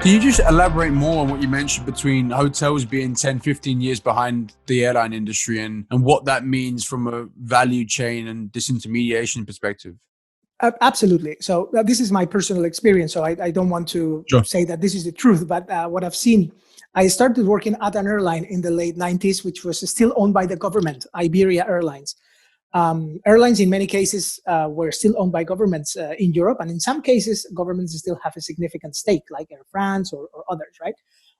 Can you just elaborate more on what you mentioned between hotels being 10, 15 years behind the airline industry and what that means from a value chain and disintermediation perspective? Absolutely. So this is my personal experience. So I don't want to Sure. say that this is the truth, but what I've seen, I started working at an airline in the late 90s, which was still owned by the government, Iberia Airlines. Airlines in many cases were still owned by governments in Europe, and in some cases governments still have a significant stake, like Air France or others, right?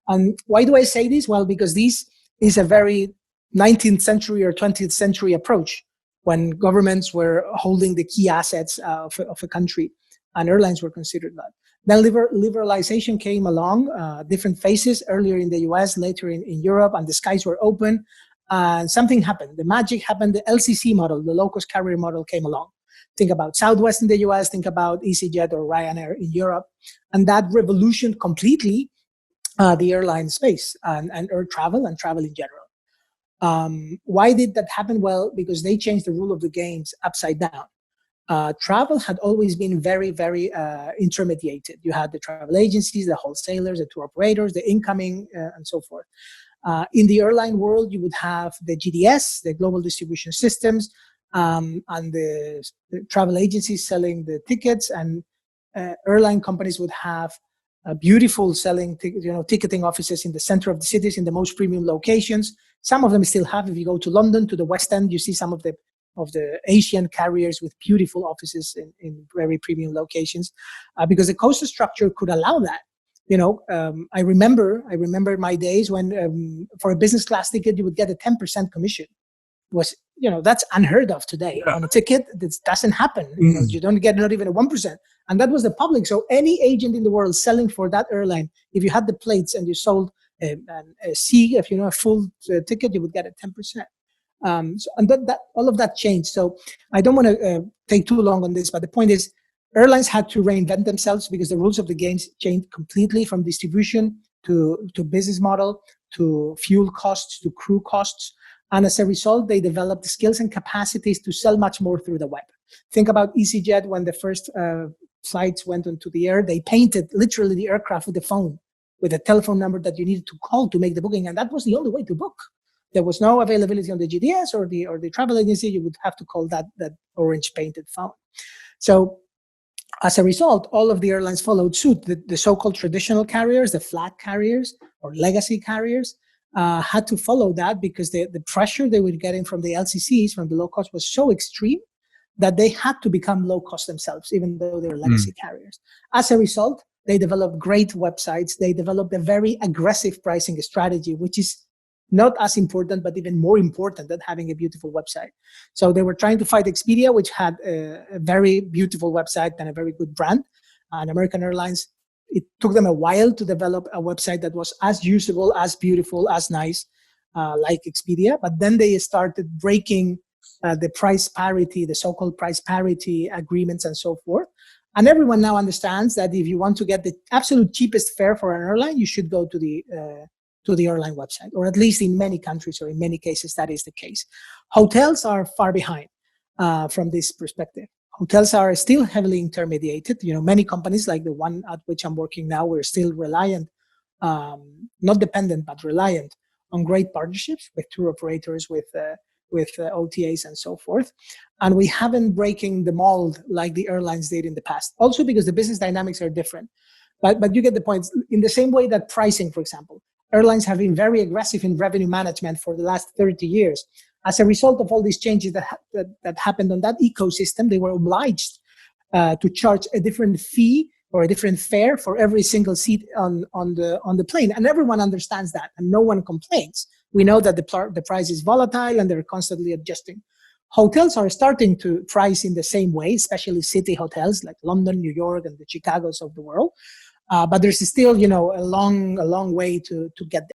And why do I say this? Well, because this is a very 19th century or 20th century approach, when governments were holding the key assets of a country, and airlines were considered that. Then liberalization came along, different phases, earlier in the US, later in Europe, and the skies were open. And something happened. The magic happened. The LCC model, the low-cost carrier model, came along. Think about Southwest in the US, think about EasyJet or Ryanair in Europe. And that revolutioned completely the airline space and air travel and travel in general. Why did that happen? Well, because they changed the rule of the games upside down. Travel had always been very, very intermediated. You had the travel agencies, the wholesalers, the tour operators, the incoming, and so forth. In the airline world, you would have the GDS, the global distribution systems, and the travel agencies selling the tickets, and airline companies would have beautiful selling, ticketing offices in the center of the cities, in the most premium locations. Some of them still have. If you go to London, to the West End, you see some of the Asian carriers with beautiful offices in very premium locations, because the cost structure could allow that. I remember my days when for a business class ticket you would get a 10% commission. That's unheard of today. Yeah. On a ticket, this doesn't happen. You don't get not even a 1%, and that was the public. So any agent in the world selling for that airline, if you had the plates and you sold a full ticket, you would get a 10%. And that all of that changed. So I don't want to take too long on this, but the point is, airlines had to reinvent themselves because the rules of the game changed completely, from distribution to business model, to fuel costs, to crew costs. And as a result, they developed the skills and capacities to sell much more through the web. Think about EasyJet. When the first flights went onto the air, they painted literally the aircraft with the phone, with a telephone number that you needed to call to make the booking. And that was the only way to book. There was no availability on the GDS or the travel agency. You would have to call that orange painted phone. So as a result, all of the airlines followed suit. The so-called traditional carriers, the flag carriers or legacy carriers, had to follow that because the pressure they were getting from the LCCs, from the low cost, was so extreme that they had to become low cost themselves, even though they were legacy carriers. As a result, they developed great websites. They developed a very aggressive pricing strategy, which is not as important, but even more important than having a beautiful website. So they were trying to fight Expedia, which had a very beautiful website and a very good brand. And American Airlines, it took them a while to develop a website that was as usable, as beautiful, as nice, like Expedia. But then they started breaking the price parity, the so-called price parity agreements and so forth. And everyone now understands that if you want to get the absolute cheapest fare for an airline, you should go to the airline website, or at least in many countries or in many cases, that is the case. Hotels are far behind from this perspective. Hotels are still heavily intermediated. Many companies like the one at which I'm working now, we're still reliant, not dependent, but reliant on great partnerships with tour operators, with OTAs and so forth. And we haven't breaking the mold like the airlines did in the past. Also because the business dynamics are different. But you get the point. In the same way that pricing, for example, airlines have been very aggressive in revenue management for the last 30 years. As a result of all these changes that happened on that ecosystem, they were obliged to charge a different fee or a different fare for every single seat on the plane. And everyone understands that, and no one complains. We know that the price is volatile and they're constantly adjusting. Hotels are starting to price in the same way, especially city hotels like London, New York, and the Chicagos of the world. But there's still, a long way to get